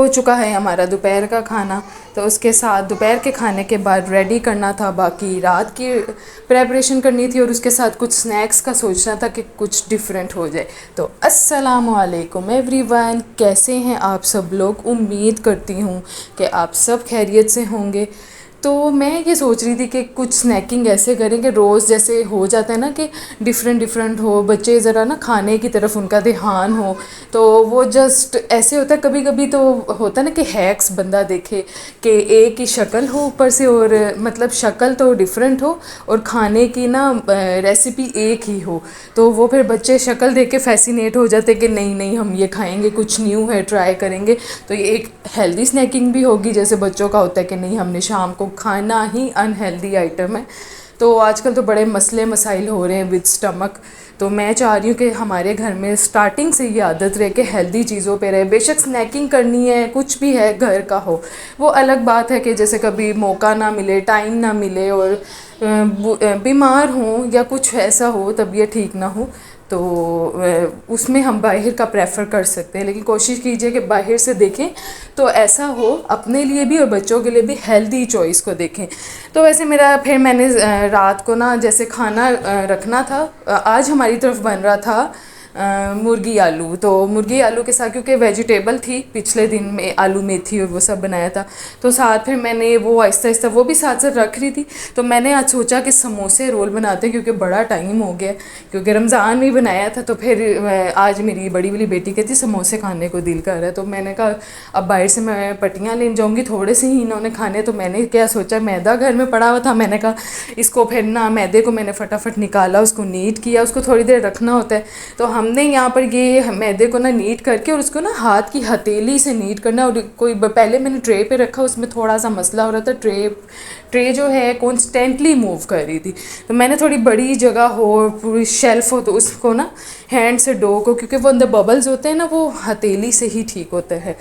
हो चुका है हमारा दोपहर का खाना, तो उसके साथ दोपहर के खाने के बाद रेडी करना था, बाकी रात की प्रेपरेशन करनी थी और उसके साथ कुछ स्नैक्स का सोचना था कि कुछ डिफरेंट हो जाए। तो अस्सलामु अलैकुम एवरीवन, कैसे हैं आप सब लोग? उम्मीद करती हूँ कि आप सब खैरियत से होंगे। तो मैं ये सोच रही थी कि कुछ स्नैकिंग ऐसे करें कि रोज़ जैसे हो जाता है ना कि डिफरेंट डिफरेंट हो, बच्चे ज़रा ना खाने की तरफ उनका ध्यान हो, तो वो जस्ट ऐसे होता है। कभी कभी तो होता है ना कि हैक्स बंदा देखे कि एक ही शक्ल हो ऊपर से, और मतलब शक्ल तो डिफरेंट हो और खाने की ना रेसिपी एक ही हो, तो वो फिर बच्चे शक्ल देख के फैसिनेट हो जाते कि नहीं नहीं हम ये खाएंगे, कुछ न्यू है, ट्राई करेंगे। तो ये एक हेल्दी स्नैकिंग भी होगी, जैसे बच्चों का होता है कि नहीं हमने शाम को खाना ही अनहेल्दी आइटम है। तो आजकल तो बड़े मसले मसाइल हो रहे हैं विद स्टमक, तो मैं चाह रही हूँ कि हमारे घर में स्टार्टिंग से ये आदत रहे कि हेल्दी चीज़ों पे रहे। बेशक स्नैकिंग करनी है, कुछ भी है घर का हो, वो अलग बात है कि जैसे कभी मौका ना मिले, टाइम ना मिले और बीमार हों या कुछ ऐसा हो, तबीयत ठीक ना हो, तो उसमें हम बाहर का प्रेफर कर सकते हैं। लेकिन कोशिश कीजिए कि बाहर से देखें तो ऐसा हो अपने लिए भी और बच्चों के लिए भी हेल्दी चॉइस को देखें। तो वैसे मेरा फिर मैंने रात को ना जैसे खाना रखना था, आज हमारी तरफ बन रहा था मुर्गी आलू। तो मुर्गी आलू के साथ क्योंकि वेजिटेबल थी, पिछले दिन में आलू मेथी और वो सब बनाया था, तो साथ फिर मैंने वो आहिस्ता आहिस्ता वो भी साथ साथ रख रही थी। तो मैंने आज सोचा कि समोसे रोल बनाते हैं, क्योंकि बड़ा टाइम हो गया, क्योंकि रमज़ान में बनाया था। तो फिर आज मेरी बड़ी वाली बेटी कहती समोसे खाने को दिल कर रहा है, तो मैंने कहा अब बाहर से मैं पट्टियाँ लेने जाऊँगी, थोड़े से ही इन्होंने खाने। तो मैंने क्या सोचा, मैदा घर में पड़ा हुआ था, मैंने कहा इसको फिर ना मैदे को मैंने फटाफट निकाला, उसको नीट किया, उसको थोड़ी देर रखना होता है। तो हमने यहाँ पर ये मैदे को ना नीट करके और उसको ना हाथ की हथेली से नीट करना। और कोई पहले मैंने ट्रे पे रखा, उसमें थोड़ा सा मसला हो रहा था, ट्रे जो है कॉन्स्टेंटली मूव कर रही थी। तो मैंने थोड़ी बड़ी जगह हो, पूरी शेल्फ हो, तो उसको ना हैंड से डो को, क्योंकि वो अंदर बबल्स होते हैं ना, वो हथेली से ही ठीक होता है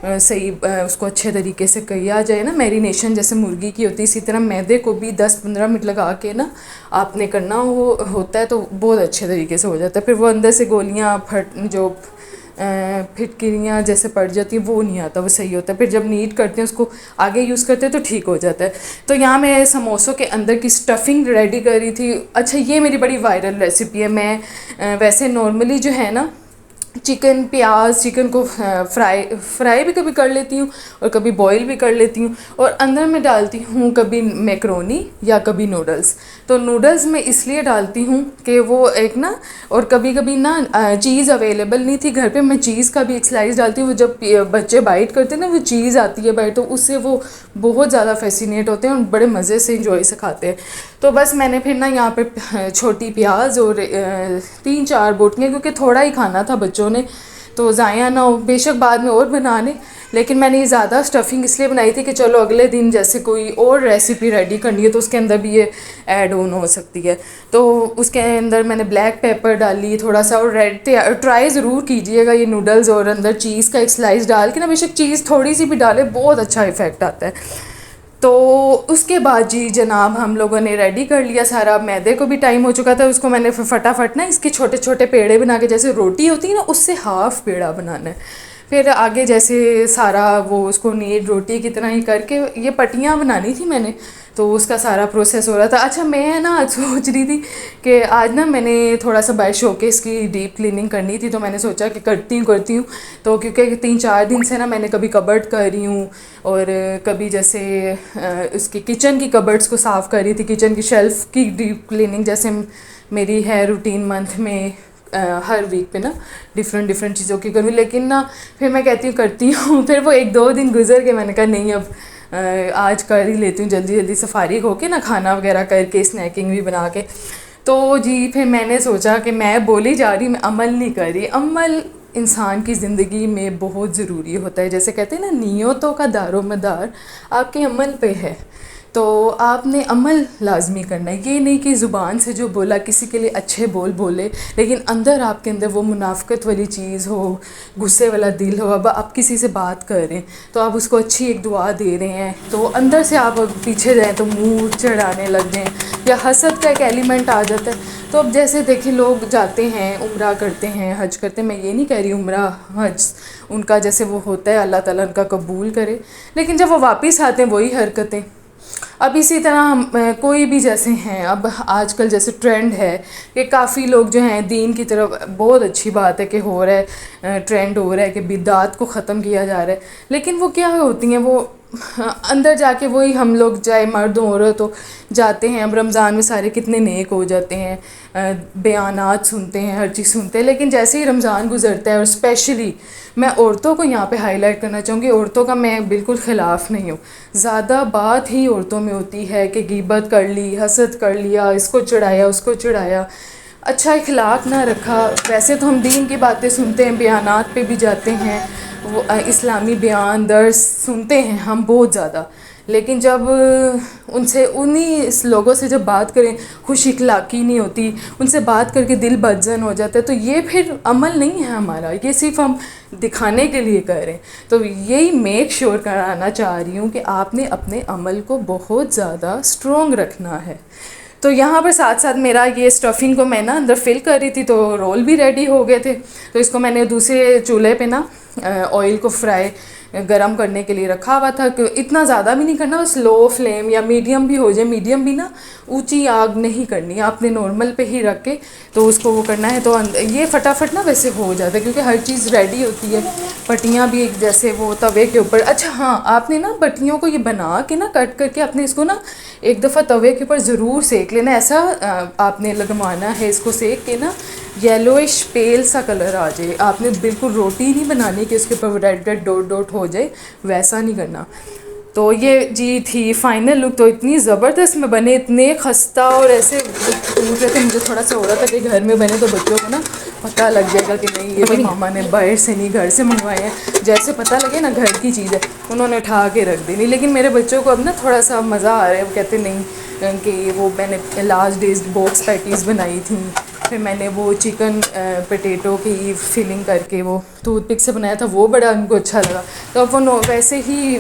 सही उसको अच्छे तरीके से किया जाए ना। मैरिनेशन जैसे मुर्गी की होती है, इसी तरह मैदे को भी 10-15 मिनट लगा के ना आपने करना होता है, तो बहुत अच्छे तरीके से हो जाता है। फिर वो अंदर से गोलियाँ जो फिटकिरियाँ जैसे पड़ जाती हैं वो नहीं आता, वो सही होता है। फिर जब नीट करते हैं उसको आगे यूज़ करते हैं तो ठीक हो जाता है। तो यहाँ मैं समोसों के अंदर की स्टफिंग रेडी कर रही थी। अच्छा, ये मेरी बड़ी वायरल रेसिपी है। मैं वैसे नॉर्मली जो है ना चिकन प्याज चिकन को फ्राई भी कभी कर लेती हूँ और कभी बॉईल भी कर लेती हूँ, और अंदर में डालती हूँ कभी मैक्रोनी या कभी नूडल्स। तो नूडल्स मैं इसलिए डालती हूँ कि वो एक ना, और कभी कभी ना चीज़ अवेलेबल नहीं थी घर पे, मैं चीज़ का भी एक स्लाइस डालती हूँ। जब बच्चे बाइट करते हैं ना, वो चीज़ आती है बाइट, तो उससे वो बहुत ज़्यादा फैसिनेट होते हैं और बड़े मज़े से इंजॉय से खाते हैं। तो बस मैंने फिर ना यहाँ पे छोटी प्याज और 3-4 बोटियाँ, क्योंकि थोड़ा ही खाना था बच्चों ने, तो ज़ाया ना हो, बेशक बाद में और बनाने, लेकिन मैंने ये ज़्यादा स्टफिंग इसलिए बनाई थी कि चलो अगले दिन जैसे कोई और रेसिपी रेडी करनी है तो उसके अंदर भी ये ऐड ऑन हो सकती है। तो उसके अंदर मैंने ब्लैक पेपर डाली थोड़ा सा, और रेड ट्राई ज़रूर कीजिएगा ये नूडल्स, और अंदर चीज़ का एक स्लाइस डाल के ना, बेशक चीज़ थोड़ी सी भी डाले, बहुत अच्छा इफ़ेक्ट आता है। तो उसके बाद जी जनाब हम लोगों ने रेडी कर लिया सारा। मैदे को भी टाइम हो चुका था, उसको मैंने फटाफट ना इसके छोटे छोटे पेड़े बना के, जैसे रोटी होती है ना उससे हाफ़ पेड़ा बनाना है। फिर आगे जैसे सारा वो उसको नीट रोटी की तरह ही करके ये पट्टियाँ बनानी थी मैंने, तो उसका सारा प्रोसेस हो रहा था। अच्छा, मैं ना आज सोच रही थी कि आज ना मैंने थोड़ा सा बाहर शोकेस की डीप क्लीनिंग करनी थी, तो मैंने सोचा कि करती हूँ। तो क्योंकि 3-4 दिन से ना मैंने कभी कबर्ड कर रही हूँ और कभी जैसे उसकी किचन की कबर्ड्स को साफ़ कर रही थी, किचन की शेल्फ़ की डीप क्लीनिंग जैसे मेरी है रूटीन मंथ में। हर वीक पे ना डिफरेंट डिफरेंट चीज़ों की करूँ, लेकिन ना फिर मैं कहती हूँ करती हूँ, फिर वो 1-2 दिन गुजर के मैंने कहा नहीं अब आज कर ही लेती हूँ, जल्दी जल्दी से फारिग होके ना, खाना वगैरह करके स्नैकिंग भी बना के। तो जी फिर मैंने सोचा कि मैं बोली जा रही, मैं अमल नहीं कर रही। अमल इंसान की ज़िंदगी में बहुत ज़रूरी होता है, जैसे कहते हैं ना नियतों का दारोमदार आपके अमल पे है, तो आपने अमल लाजमी करना है। ये नहीं कि ज़ुबान से जो बोला किसी के लिए अच्छे बोले, लेकिन अंदर आपके अंदर वो मुनाफ़क़त वाली चीज़ हो, गुस्से वाला दिल हो। अब आप किसी से बात कर रहे हैं तो आप उसको अच्छी एक दुआ दे रहे हैं, तो अंदर से आप पीछे जाएँ तो मुँह चढ़ाने लग जाएँ, या हसद का एक एलिमेंट आ जाता है, तो अब जैसे देखिए लोग जाते हैं उम्रा करते हैं, हज करते हैं, मैं ये नहीं कह रही उम्रा हज उनका जैसे वो होता है अल्लाह ताला उनका कबूल करे, लेकिन जब वो वापस आते हैं वही हरकतें। अब इसी तरह हम कोई भी जैसे हैं, अब आजकल जैसे ट्रेंड है कि काफ़ी लोग जो हैं दीन की तरफ, बहुत अच्छी बात है कि हो रहा है, ट्रेंड हो रहा है कि बिदात को ख़त्म किया जा रहा है, लेकिन वो क्या होती हैं वो अंदर जाके वही हम लोग चाहे मर्द हो औरत हो जाते हैं। अब रमज़ान में सारे कितने नेक हो जाते हैं, बयानात सुनते हैं, हर चीज़ सुनते हैं, लेकिन जैसे ही रमज़ान गुजरता है, और स्पेशली मैं औरतों को यहाँ पे हाईलाइट करना चाहूँगी, औरतों का मैं बिल्कुल ख़िलाफ़ नहीं हूँ, ज़्यादा बात ही औरतों में होती है कि गीबत कर ली, हसद कर लिया, इसको चिढ़ाया उसको चिढ़ाया, अच्छा इखलाक ना रखा। वैसे तो हम दीन की बातें सुनते हैं, बयानात पे भी जाते हैं, वो इस्लामी बयान दर्स सुनते हैं हम बहुत ज़्यादा, लेकिन जब उनसे उन्हीं लोगों से जब बात करें खुश इखलाकी नहीं होती, उनसे बात करके दिल बदजन हो जाता है, तो ये फिर अमल नहीं है हमारा, ये सिर्फ हम दिखाने के लिए कर रहे हैं। तो यही मेक श्योर कराना चाह रही हूँ कि आपने अपने अमल को बहुत ज़्यादा स्ट्रॉन्ग रखना है। तो यहाँ पर साथ साथ मेरा ये स्टफिंग को मैं ना अंदर फिल कर रही थी, तो रोल भी रेडी हो गए थे, तो इसको मैंने दूसरे चूल्हे पे ना ऑयल को फ्राई गरम करने के लिए रखा हुआ था कि इतना ज़्यादा भी नहीं करना, बस लो फ्लेम या मीडियम भी हो जाए, मीडियम भी ना ऊंची आग नहीं करनी है, आपने नॉर्मल पे ही रख के तो उसको वो करना है। तो ये फटाफट ना वैसे हो जाता है क्योंकि हर चीज़ रेडी होती है, पट्टियाँ भी एक जैसे वो तवे के ऊपर। अच्छा हाँ, आपने ना पट्टियों को ये बना के ना कट करके आपने इसको ना एक दफ़ा तवे के ऊपर ज़रूर सेक लेना, ऐसा आपने लगवाना है इसको सेक के ना येलोइश पेल सा कलर आ जाए। आपने बिल्कुल रोटी नहीं बनानी कि उसके ऊपर रेड रेड डॉट डॉट हो जाए, वैसा नहीं करना। तो ये जी थी फाइनल लुक, तो इतनी ज़बरदस्त में बने, इतने खस्ता और ऐसे टूट रहे थे। मुझे थोड़ा सा हो रहा था कि घर में बने तो बच्चों को ना पता लग जाएगा कि नहीं ये तो मामा ने बाहर से नहीं घर से मंगवाए हैं, जैसे पता लगे ना घर की चीज़ है उन्होंने उठा के रख देनी। लेकिन मेरे बच्चों को अब ना थोड़ा सा मज़ा आ रहा है, वो कहते नहीं कि वो मैंने लास्ट डेज बॉक्स पैटीज़ बनाई थी, फिर मैंने वो चिकन पोटैटो की फिलिंग करके वो टूथपिक से बनाया था, वो बड़ा उनको अच्छा लगा। तो अब वो वैसे ही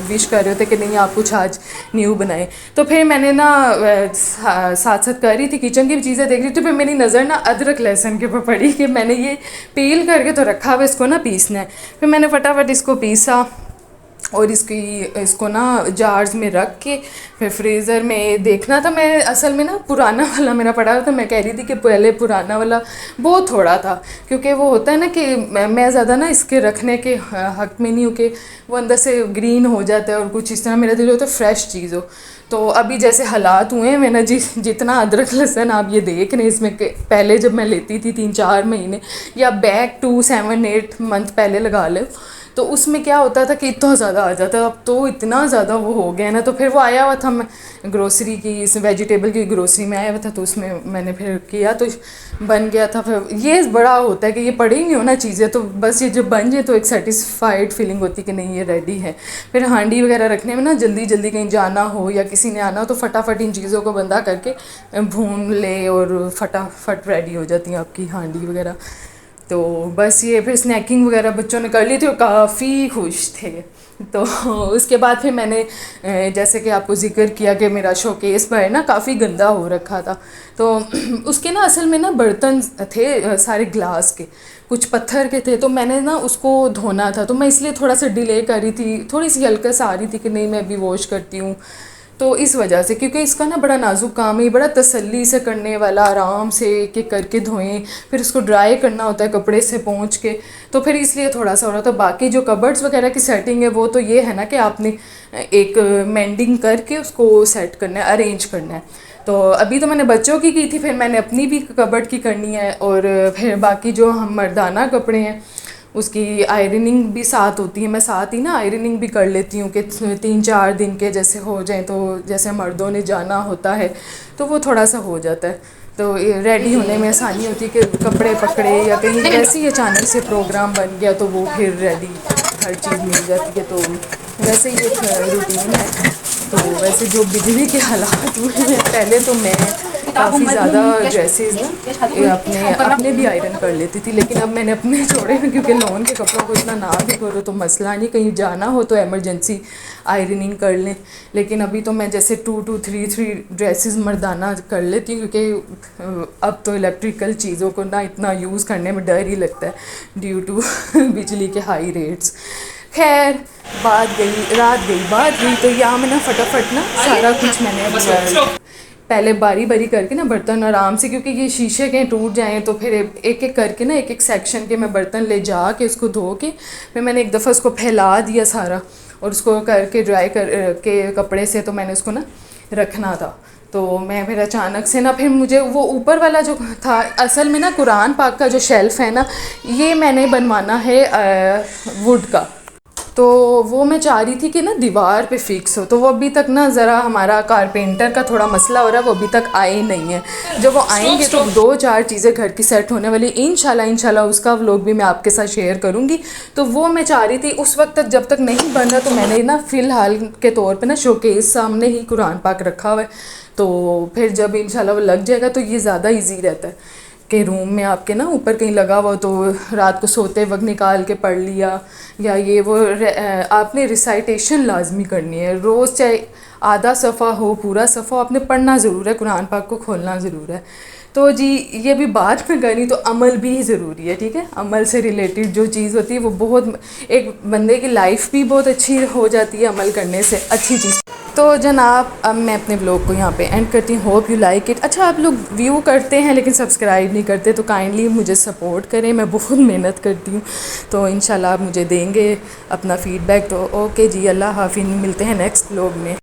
विश कर रहे थे कि नहीं आप कुछ आज न्यू बनाए। तो फिर मैंने ना साथ साथ कर रही थी, किचन की भी चीज़ें देख रही थी, फिर मेरी नज़र ना अदरक लहसुन के ऊपर पड़ी कि मैंने ये पील करके तो रखा हुआ, इसको ना पीसना है। फिर मैंने फटाफट इसको पीसा और इसको ना जार्स में रख के फिर फ्रीज़र में देखना था। मैं असल में ना पुराना वाला मेरा पड़ा था, मैं कह रही थी कि पहले पुराना वाला बहुत थोड़ा था, क्योंकि वो होता है ना कि मैं ज़्यादा ना इसके रखने के हक़ में नहीं हूँ कि वो अंदर से ग्रीन हो जाता है और कुछ इस तरह, मेरा दिल होता है फ्रेश चीज़ हो। तो अभी जैसे हालात हुए हैं मैंने जितना अदरक लहसुन आप ये देख रहे हैं इसमें, पहले जब मैं लेती थी 3-4 महीने या बैक 2-7-8 मंथ पहले लगा ले, तो उसमें क्या होता था कि इतना ज़्यादा आ जाता, अब तो इतना ज़्यादा वो हो गया ना। तो फिर वो आया हुआ था, मैं ग्रोसरी की इस वेजिटेबल की ग्रोसरी में आया हुआ था, तो उसमें मैंने फिर किया तो बन गया था। फिर ये बड़ा होता है कि ये पड़ी नहीं हो ना चीज़ें, तो बस ये जब बन जाए तो एक सेटिस्फाइड फीलिंग होती है कि नहीं ये रेडी है। फिर हांडी वगैरह रखने में ना जल्दी जल्दी कहीं जाना हो या किसी ने आना हो तो फटाफट इन चीज़ों को बंदा करके भून ले और फटाफट रेडी हो जाती हैं आपकी हांडी वगैरह। तो बस ये फिर स्नैकिंग वगैरह बच्चों ने कर ली थी और काफ़ी खुश थे। तो उसके बाद फिर मैंने जैसे कि आपको ज़िक्र किया कि मेरा शोकेस पर ना काफ़ी गंदा हो रखा था, तो उसके ना असल में ना बर्तन थे सारे ग्लास के, कुछ पत्थर के थे, तो मैंने ना उसको धोना था, तो मैं इसलिए थोड़ा सा डिले कर रही थी, थोड़ी सी हल्का सा आ रही थी कि नहीं मैं अभी वॉश करती हूँ। तो इस वजह से, क्योंकि इसका ना बड़ा नाजुक काम है, बड़ा तसल्ली से करने वाला, आराम से के करके धोएं, फिर उसको ड्राई करना होता है कपड़े से पोंछ के, तो फिर इसलिए थोड़ा सा हो रहा था। बाकी जो कबर्ड्स वगैरह की सेटिंग है वो तो ये है ना कि आपने एक मेंडिंग करके उसको सेट करना है, अरेंज करना है। तो अभी तो मैंने बच्चों की थी, फिर मैंने अपनी भी कबर्ड की करनी है, और फिर बाकी जो हम मर्दाना कपड़े हैं उसकी आयरनिंग भी साथ होती है, मैं साथ ही ना आयरनिंग भी कर लेती हूँ कि 3-4 दिन के जैसे हो जाएं, तो जैसे मर्दों ने जाना होता है तो वो थोड़ा सा हो जाता है, तो रेडी होने में आसानी होती है कि कपड़े पकड़े या कहीं वैसे ही अचानक से प्रोग्राम बन गया तो वो फिर रेडी हर चीज़ मिल जाती है। तो वैसे ही एक रूटीन है। तो वैसे जो बिजली के हालात हुए हैं, पहले तो मैं काफ़ी ज़्यादा ड्रेसेस ना ये अपने भी आयरन कर लेती थी, लेकिन अब मैंने अपने छोड़े हैं क्योंकि लॉन के कपड़ों को इतना ना भी करो तो मसला नहीं, कहीं जाना हो तो एमरजेंसी आयरनिंग कर लें। लेकिन अभी तो मैं जैसे 2 2 3 3 ड्रेसेस मर्दाना कर लेती हूँ, क्योंकि अब तो इलेक्ट्रिकल चीज़ों को ना इतना यूज़ करने में डर ही लगता है ड्यू टू बिजली के हाई रेट्स। खैर रात गई तो यहाँ में ना फटाफट ना सारा कुछ मैंने पहले बारी बारी करके ना बर्तन आराम से, क्योंकि ये शीशे कहीं टूट जाएं तो फिर एक एक करके ना एक एक सेक्शन के मैं बर्तन ले जा के उसको धो के फिर मैंने एक दफ़ा उसको फैला दिया सारा, और उसको करके ड्राई कर के कपड़े से तो मैंने उसको ना रखना था। तो मैं फिर अचानक से ना फिर मुझे वो ऊपर वाला जो था, असल में ना कुरान पाक का जो शेल्फ़ है ना ये मैंने बनवाना है वुड का, तो वो मैं चाह रही थी कि ना दीवार पे फिक्स हो, तो वो अभी तक ना ज़रा हमारा कारपेंटर का थोड़ा मसला हो रहा है, वो अभी तक आए नहीं है। जब वो आएंगे तो 2 4 चीज़ें घर की सेट होने वाली, इंशाल्लाह उसका व्लॉग भी मैं आपके साथ शेयर करूँगी। तो वो मैं चाह रही थी उस वक्त तक, जब तक नहीं बन रहा तो मैंने ना फ़िलहाल के तौर पर ना शोकेस सामने ही कुरान पाक रखा हुआ है, तो फिर जब इंशाल्लाह वो लग जाएगा तो ये ज़्यादा ईजी रहता है कि रूम में आपके ना ऊपर कहीं लगा हुआ तो रात को सोते वक्त निकाल के पढ़ लिया, या ये वो आपने रिसाइटेशन लाजमी करनी है रोज़, चाहे आधा सफ़ा हो पूरा सफ़ा हो, आपने पढ़ना ज़रूर है, कुरान पाक को खोलना ज़रूर है। तो जी ये भी बात में करनी तो अमल भी ज़रूरी है, ठीक है। अमल से रिलेटेड जो चीज़ होती है वो बहुत, एक बंदे की लाइफ भी बहुत अच्छी हो जाती है अमल करने से, अच्छी चीज़। तो जनाब अब मैं अपने ब्लॉग को यहाँ पे एंड करती हूँ। Hope you like it. अच्छा, आप लोग व्यू करते हैं लेकिन सब्सक्राइब नहीं करते, तो काइंडली मुझे सपोर्ट करें, मैं बहुत मेहनत करती हूँ, तो इंशाल्लाह आप मुझे देंगे अपना फ़ीडबैक। तो ओके जी, अल्लाह हाफ़िज़, मिलते हैं नेक्स्ट ब्लॉग में।